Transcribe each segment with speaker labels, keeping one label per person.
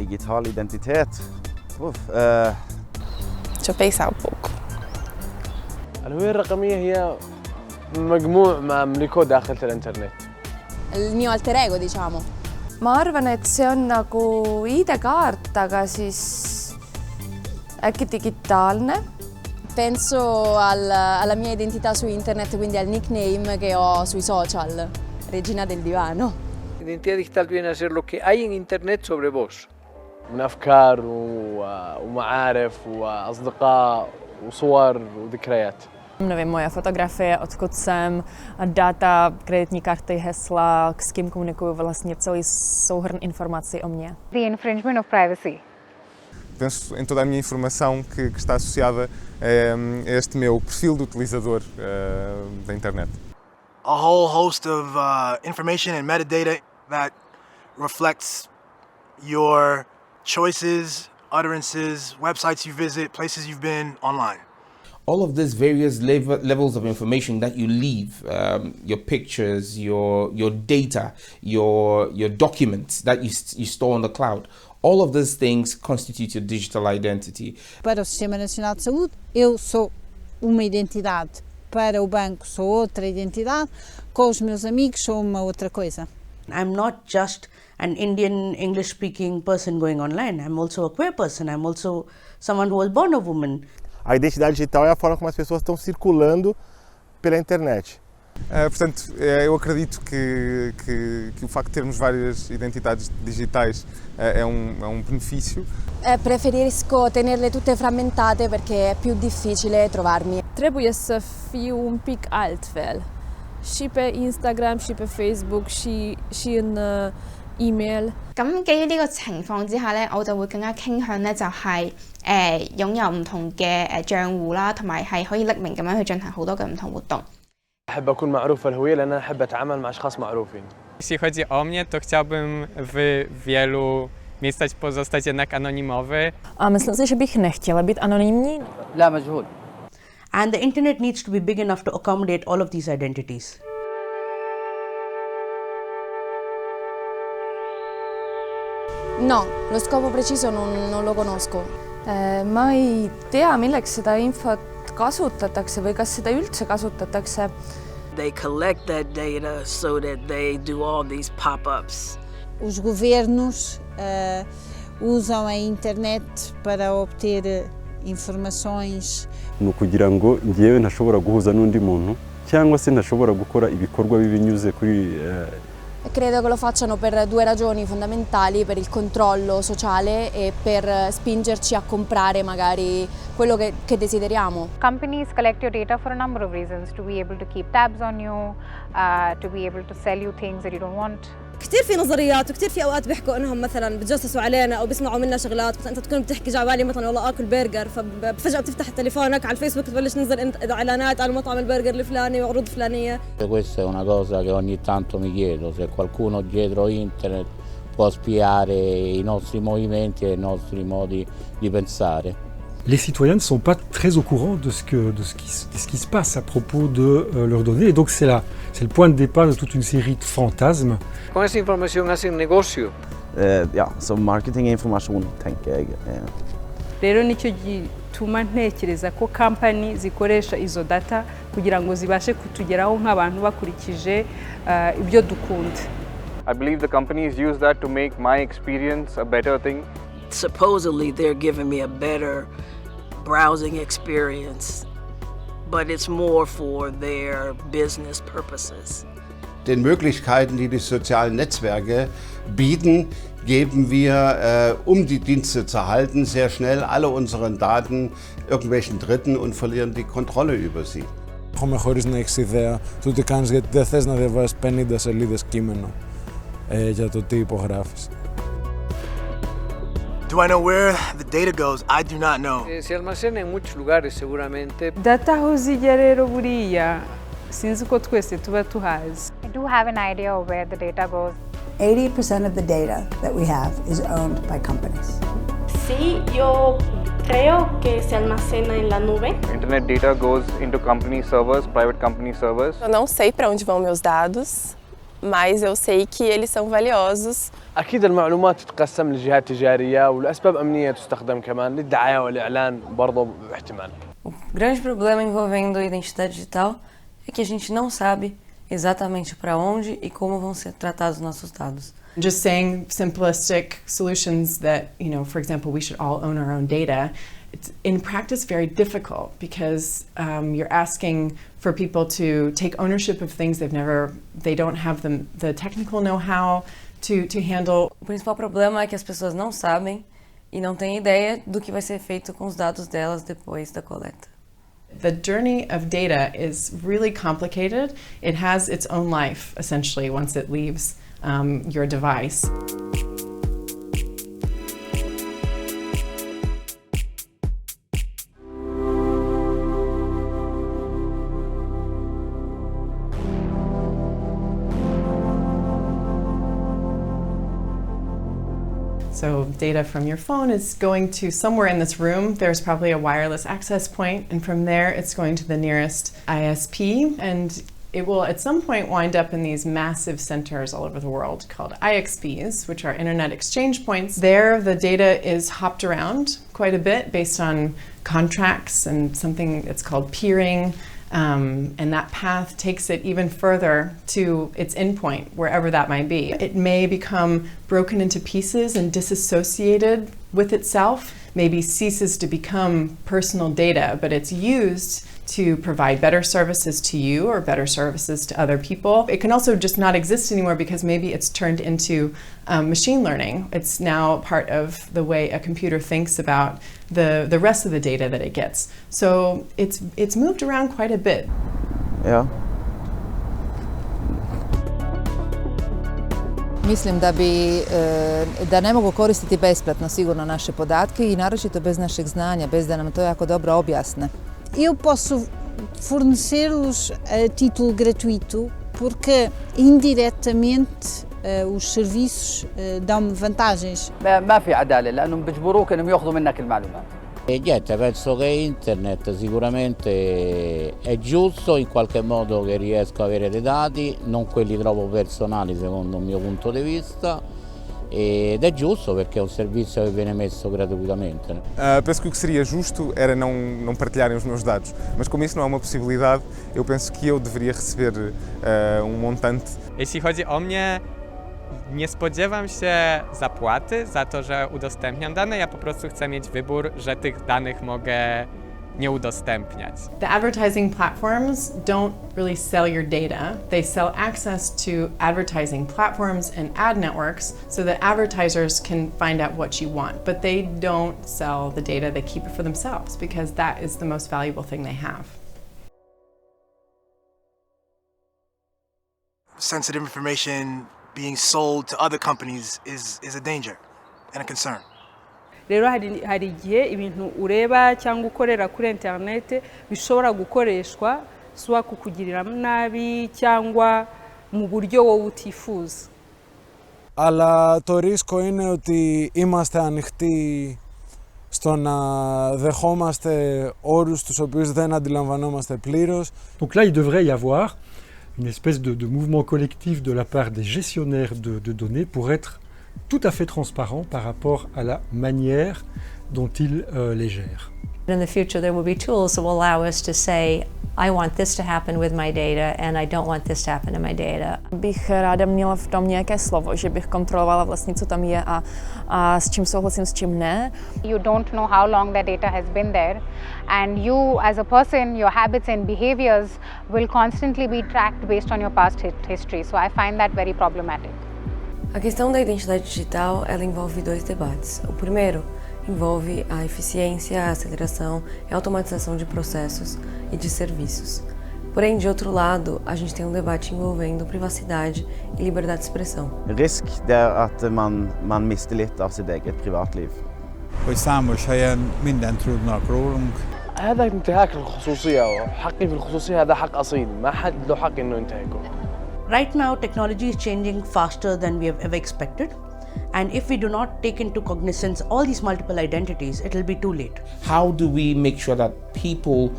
Speaker 1: digital identität?
Speaker 2: Deixa eu pensar um pouco.
Speaker 3: الهوية الرقمية هي مجموع ما أملكه داخل الإنترنت.
Speaker 4: Il mio alter ego, diciamo.
Speaker 2: Ma arvan, et see on nagu ID-kaart, aga siis äkki digitaalne.
Speaker 4: Penso alla mia identità su internet, quindi al nickname che ho sui social, Regina del Divano.
Speaker 5: Identidad digital viene a ser lo que hay en internet sobre vos.
Speaker 3: من أفكار ومعارف وأصدقاء وصور وذكريات.
Speaker 6: Nevím, moje fotografie, odkud jsem, data, kreditní karty, hesla, s kým komunikuju, vlastně celý souhrn informací o mně.
Speaker 7: The infringement of privacy.
Speaker 8: Penso em toda a minha informação que está associada a este meu perfil de utilizador da internet.
Speaker 9: A whole host of information and metadata that reflects your choices, utterances, websites you visit, places you've been online.
Speaker 10: All of these various levels of information that you leave, your pictures, your data, your documents that you store on the cloud, all of these things constitute your digital identity.
Speaker 11: Para o Sistema Nacional de Saúde, eu sou uma identidade. Para o banco, sou outra identidade. Com os meus amigos, sou uma outra coisa.
Speaker 12: I'm not just an Indian English-speaking person going online. I'm also a queer person. I'm also someone who was born a woman.
Speaker 13: A identidade digital é a forma como as pessoas estão circulando pela internet.
Speaker 8: Portanto, eu acredito que o facto de termos várias identidades digitais é um benefício.
Speaker 4: Preferisco tenerle tutte frammentate perché è più difficile trovarmi.
Speaker 14: Trebuie să fiu un pic altfel. Și pe Instagram, și pe Facebook, și în email。
Speaker 15: 咁基於呢個情況之下咧，我就會更加傾向咧就係擁有唔同嘅帳戶啦，同埋係可以匿名咁樣去進行好多嘅唔同活動。
Speaker 3: أحب أكون معروف الهوية لأن أنا أحب أتعامل مع أشخاص معروفين.
Speaker 16: Jeśli chodzi o mnie, to chciałbym w wielu miejscach pozostać jednak anonimowy.
Speaker 6: A myslím si, že bych nechtěla být anonymní.
Speaker 12: لا مجهول. And the internet needs to be big enough to accommodate all of these identities.
Speaker 4: No, lo scopo preciso non lo conosco.
Speaker 2: Ma ei tea, milleks seda infot kasutatakse või kas seda üldse kasutatakse.
Speaker 17: They collect that data so that they do all these pop-ups.
Speaker 11: Os governos usam a internet para obter informações.
Speaker 18: Ni ukugira ngo njyewe ntashobora guhuza n'undi muntu cyangwa se ntashobora gukora ibikorwa bibinyuze kuri
Speaker 4: Credo che lo facciano per due ragioni fondamentali, per il controllo sociale e per spingerci a comprare magari quello che desideriamo.
Speaker 7: Companies collect your data for a number of reasons, to be able to keep tabs on you, to be able to sell you things that you don't want.
Speaker 19: كثير في نظريات وكثير في اوقات بيحكوا انهم مثلا بتجسسوا علينا او بيسمعوا منا شغلات، بس انت تكون بتحكي جعبالي مثلا والله اكل برجر، ففجاه بتفتح تليفونك على الفيسبوك تبلش تنزل اعلانات على مطعم البرجر الفلاني وعروض فلانيه.
Speaker 20: Questa è una cosa che ogni tanto mi chiedo, se qualcuno dietro internet può spiare i nostri movimenti e i nostri modi di pensare.
Speaker 6: Les citoyens ne sont pas très au courant de ce qui se passe à propos de leurs données. Et donc c'est le point de départ de toute une série de fantasmes.
Speaker 5: Con esa información hacen negocio.
Speaker 1: Ja, som marketinginformation tänker jag.
Speaker 3: Rero nicyo gituma ntekereza ko company zikoresha izo data kugira ngo zibashe kutugeraho nk'abantu bakurikije ibyo dukunda.
Speaker 4: I believe the companies use that to make my experience a better thing.
Speaker 17: Supposedly they're giving me a better browsing experience, but it's more for their business purposes.
Speaker 5: Den Möglichkeiten, die die sozialen Netzwerke bieten, geben wir, um die Dienste zu halten, sehr schnell alle unseren Daten irgendwelchen Dritten und verlieren die Kontrolle über sie.
Speaker 7: Έχουμε χωρίς να έχεις ιδέα του τι κάνεις, γιατί δεν θες να διαβάσεις 50 σελίδες κείμενο για το τι υπογράφεις.
Speaker 9: Do I know where the data goes? I do not know.
Speaker 5: Se almacena en muchos lugares seguramente.
Speaker 3: Data aho zijya rero buriya sinzi ko twese tuba tuhazi.
Speaker 7: I do have an idea of where the data goes.
Speaker 11: 80% of the data that we have is owned by companies.
Speaker 17: Sí, yo creo que se almacena en la nube.
Speaker 4: Internet data goes into company servers, private company servers.
Speaker 2: Eu não sei para onde vão meus dados.
Speaker 21: mas eu sei que eles são valiosos.
Speaker 22: أكيد المعلومات تتقسم لجهات تجارية ولأسباب أمنية تستخدم كمان للدعاية والإعلان برضه باحتمال.
Speaker 23: O grande problema envolvendo a identidade digital é que a gente não sabe exatamente para onde e como vão ser tratados nossos dados.
Speaker 24: Just saying simplistic solutions that, for example, we should all own our own data, it's in practice very difficult because you're asking for people to take ownership of things they don't have the technical know-how to handle.
Speaker 23: O principal problema é que as pessoas não sabem e não têm ideia do que vai ser feito com os dados delas depois da coleta.
Speaker 24: The journey of data is really complicated. It has its own life, essentially, once it leaves your device. So data from your phone is going to somewhere in this room. There's probably a wireless access point, and from there it's going to the nearest ISP, and it will at some point wind up in these massive centers all over the world called IXPs, which are Internet Exchange Points. There the data is hopped around quite a bit based on contracts and something that's called peering. And that path takes it even further to its endpoint, wherever that might be. It may become broken into pieces and disassociated with itself, maybe ceases to become personal data, but it's used to provide better services to you or better services to other people. It can also just not exist anymore because maybe it's turned into machine learning. It's now part of the way a computer thinks about the rest of the data that it gets. So it's moved around quite a bit.
Speaker 1: Ja.
Speaker 25: Mislim da ne mogu koristiti besplatno sigurno naše podatke i naročito bez našeg znanja, bez da nam to jako dobro objasne.
Speaker 11: Eu posso fornecer-los a título gratuito porque indiretamente os serviços dão-me vantagens.
Speaker 26: ما في عدالة لأنهم بيجبروك إنهم ياخذوا منك المعلومات.
Speaker 20: E niente, penso che internet sicuramente è giusto in qualche modo che riesco a avere dei dati, non quelli troppo personali secondo il mio punto di vista, ed è giusto perché è un servizio che viene messo gratuitamente.
Speaker 8: Penso que o que seria justo era não partilharem os meus dados, mas como isso não é uma possibilidade, eu penso que eu deveria receber montante.
Speaker 16: Jeśli chodzi o mnie, nie spodziewam się zapłaty za to, że udostępniam dane. Ja po prostu chcę mieć wybór, że tych danych mogę nie udostępniać.
Speaker 24: The advertising platforms don't really sell your data. They sell access to advertising platforms and ad networks so that advertisers can find out what you want. But they don't sell the data, they keep it for themselves because that is the most valuable thing they have.
Speaker 9: Sensitive information being sold to other companies is a danger and a concern.
Speaker 3: Rero hari igihe ibintu ureba cyangwa ukorera kuri internet bishobora gukoreshwa suwa kukugirira nabi cyangwa mu buryo wowe utifuza.
Speaker 7: Αλλά το ρίσκο είναι ότι είμαστε ανοιχτοί στο να δεχόμαστε όρους τους οποίους δεν αντιλαμβανόμαστε πλήρως.
Speaker 6: Donc là, il devrait y avoir une espèce de mouvement collectif de la part des gestionnaires de données pour être tout à fait transparent par rapport à la manière dont ils les gèrent.
Speaker 27: In the future there will be tools that will allow us to say I want this to happen with my data and I don't want this to happen in my data.
Speaker 2: Bych ráda měla v tom nějaké slovo, že bych kontrolovala vlastně, co tam je a s čím souhlasím, s čím ne.
Speaker 28: You don't know how long that data has been there and you as a person, your habits and behaviors will constantly be tracked based on your past history. So I find that very problematic.
Speaker 23: A questão da identidade digital, ela envolve dois debates. O primeiro envolve a eficiência, a aceleração e a automatização de processos e de serviços. Porém, de outro lado, a gente tem um debate envolvendo privacidade e liberdade de expressão.
Speaker 1: Risk är att man mister lite av sitt eget privatliv.
Speaker 29: Hogy számos helyen mindent tudnak rólunk.
Speaker 22: هذا انتهاك الخصوصية وحقي في الخصوصية هذا حق أصيل ما حد له حق إنه ينتهكه.
Speaker 12: Right now, technology is changing faster than we have ever expected. And if we do not take into cognizance all these multiple identities, it will be too late.
Speaker 10: How do we make sure that people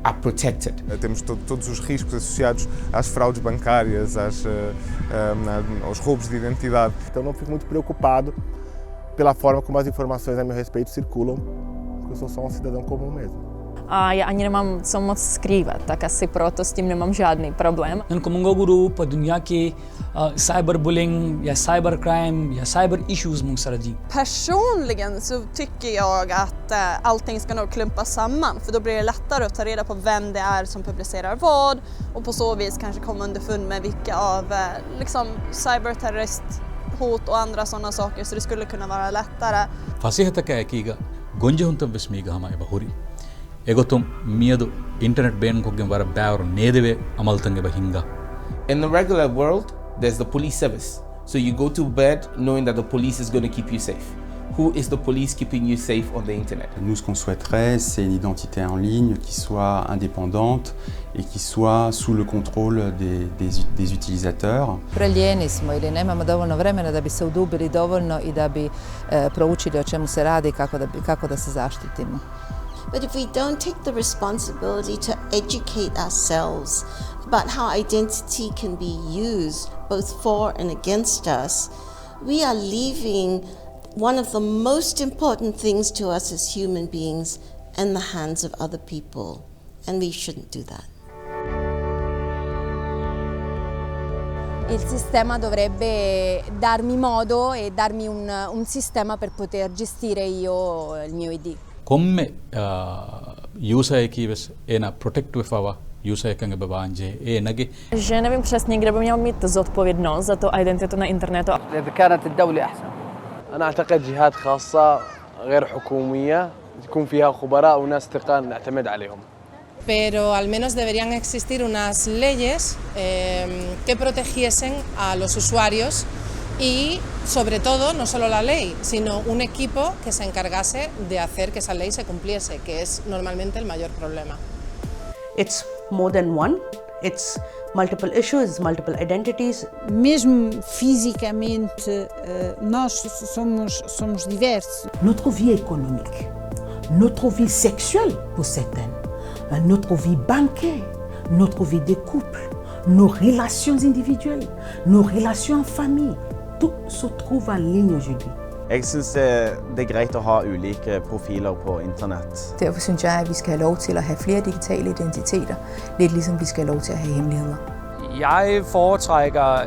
Speaker 10: are protected.
Speaker 8: Temos todos os riscos associados às fraudes bancárias, aos roubos de identidade.
Speaker 4: Então não fico muito preocupado pela forma como as informações a meu respeito circulam, porque eu sou só cidadão comum mesmo.
Speaker 5: A já ani nemám co moc skrývat, tak asi proto s tím nemám žádný problém.
Speaker 13: इनको मंगो रूप दुनिया के cyber bullying या cyber crime या cyber issues mong saradi.
Speaker 14: Personligen så tycker jag att allting ska nog klumpas samman, för då blir det lättare att ta reda på vem det är som publicerar vad och på så vis kanske komma underfund med vilka av liksom cyberterrorist hot och andra sådana saker, så det skulle kunna vara lättare.
Speaker 13: Fasihata ka ekiga gonje hunta besmiga hama bahuri. Egotum miedo internet ban ko gemara baur nedeve amaltange bahinga.
Speaker 10: In the regular world, there's the police service. So you go to bed knowing that the police is going to keep you safe. Who is the police keeping you safe on the internet?
Speaker 15: Nous, ce qu'on souhaiterait, c'est une identité en ligne qui soit indépendante et qui soit sous le contrôle des utilisateurs.
Speaker 25: Preljeni smo ili nemamo dovoljno vremena da bi se udubili dovoljno i da bi proučili o čemu se radi i kako da se zaštitimo.
Speaker 17: But if we don't take the responsibility to educate ourselves about how identity can be used both for and against us, we are leaving one of the most important things to us as human beings in the hands of other people, and we shouldn't do that.
Speaker 18: Il sistema dovrebbe darmi modo e darmi un sistema per poter gestire io il mio ID.
Speaker 13: Come user keywords ena protect fawa user kange babanje nage.
Speaker 5: Že nevím přesně, kde by měl mít zodpovědnost za tu identitu na internetu.
Speaker 26: إذا كانت الدولة أحسن.
Speaker 22: أنا أعتقد جهات خاصة غير حكومية يكون فيها خبراء وناس ثقة نعتمد عليهم.
Speaker 19: Pero al menos deberían existir unas leyes que protegiesen a los usuarios y, sobre todo, no solo la ley, sino un equipo que se encargase de hacer que esa ley se cumpliese, que es normalmente el mayor problema.
Speaker 12: It's more than one. It's multiple issues, multiple identities.
Speaker 11: Mesmo fisicamente, nós somos diversos.
Speaker 21: Notre vie économique, notre vie sexuelle pour certaines, notre vie bancaire, notre vie de couple, nos relations individuelles, nos relations en famille, tout se trouve en ligne aujourd'hui.
Speaker 1: Jeg synes det greit å ha ulike profiler på internett.
Speaker 30: Derfor synes jeg, at vi skal have lov til at have flere digitale identiteter. Lidt ligesom vi skal have lov til at have hemmeligheder.
Speaker 31: Jeg foretrækker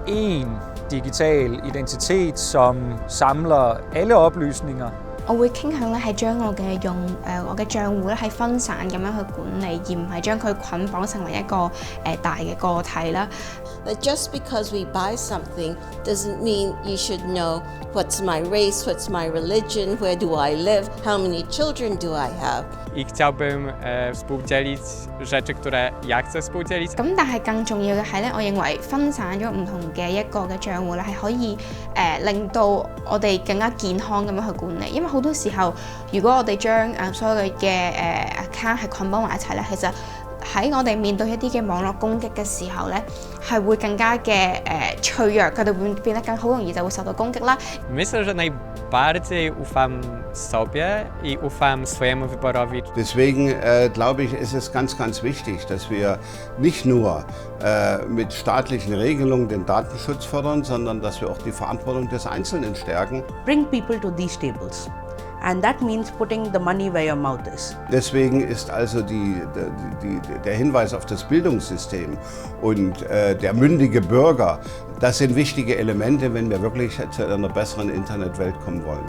Speaker 31: én digital identitet, som samler alle oplysninger.
Speaker 32: 我會傾向咧係將我嘅帳戶咧係分散咁樣去管理，而唔係將佢捆綁成為一個大嘅個體啦。
Speaker 17: That just because we buy something doesn't mean you should know what's my race, what's my religion, where do I live, how many children do I have.
Speaker 16: I chciałbym współdzielić rzeczy, które ja chcę współdzielić.
Speaker 32: 咁但係更重要嘅係咧，我認為分散咗唔同嘅一個嘅帳戶咧，係可以令到我哋更加健康咁樣去管理。因為好多時候，如果我哋將所有嘅account 係捆綁埋一齊咧，其實喺我哋面對一啲嘅網絡攻擊嘅時候咧，係會更加嘅脆弱，佢哋會變得更好容易就會受到攻擊啦。
Speaker 16: Myślę, że najbardziej ufam sobie i ufam swojemu wyborowi.
Speaker 33: Deswegen glaube ich, ist es ganz, ganz wichtig, dass wir nicht nur mit staatlichen Regelungen den Datenschutz fördern, sondern dass wir auch die Verantwortung des Einzelnen stärken.
Speaker 12: Bring people to these tables. And that means putting the money where your mouth is.
Speaker 33: Deswegen ist also der Hinweis auf das Bildungssystem und der mündige Bürger, das sind wichtige Elemente, wenn wir wirklich zu einer besseren Internetwelt kommen wollen.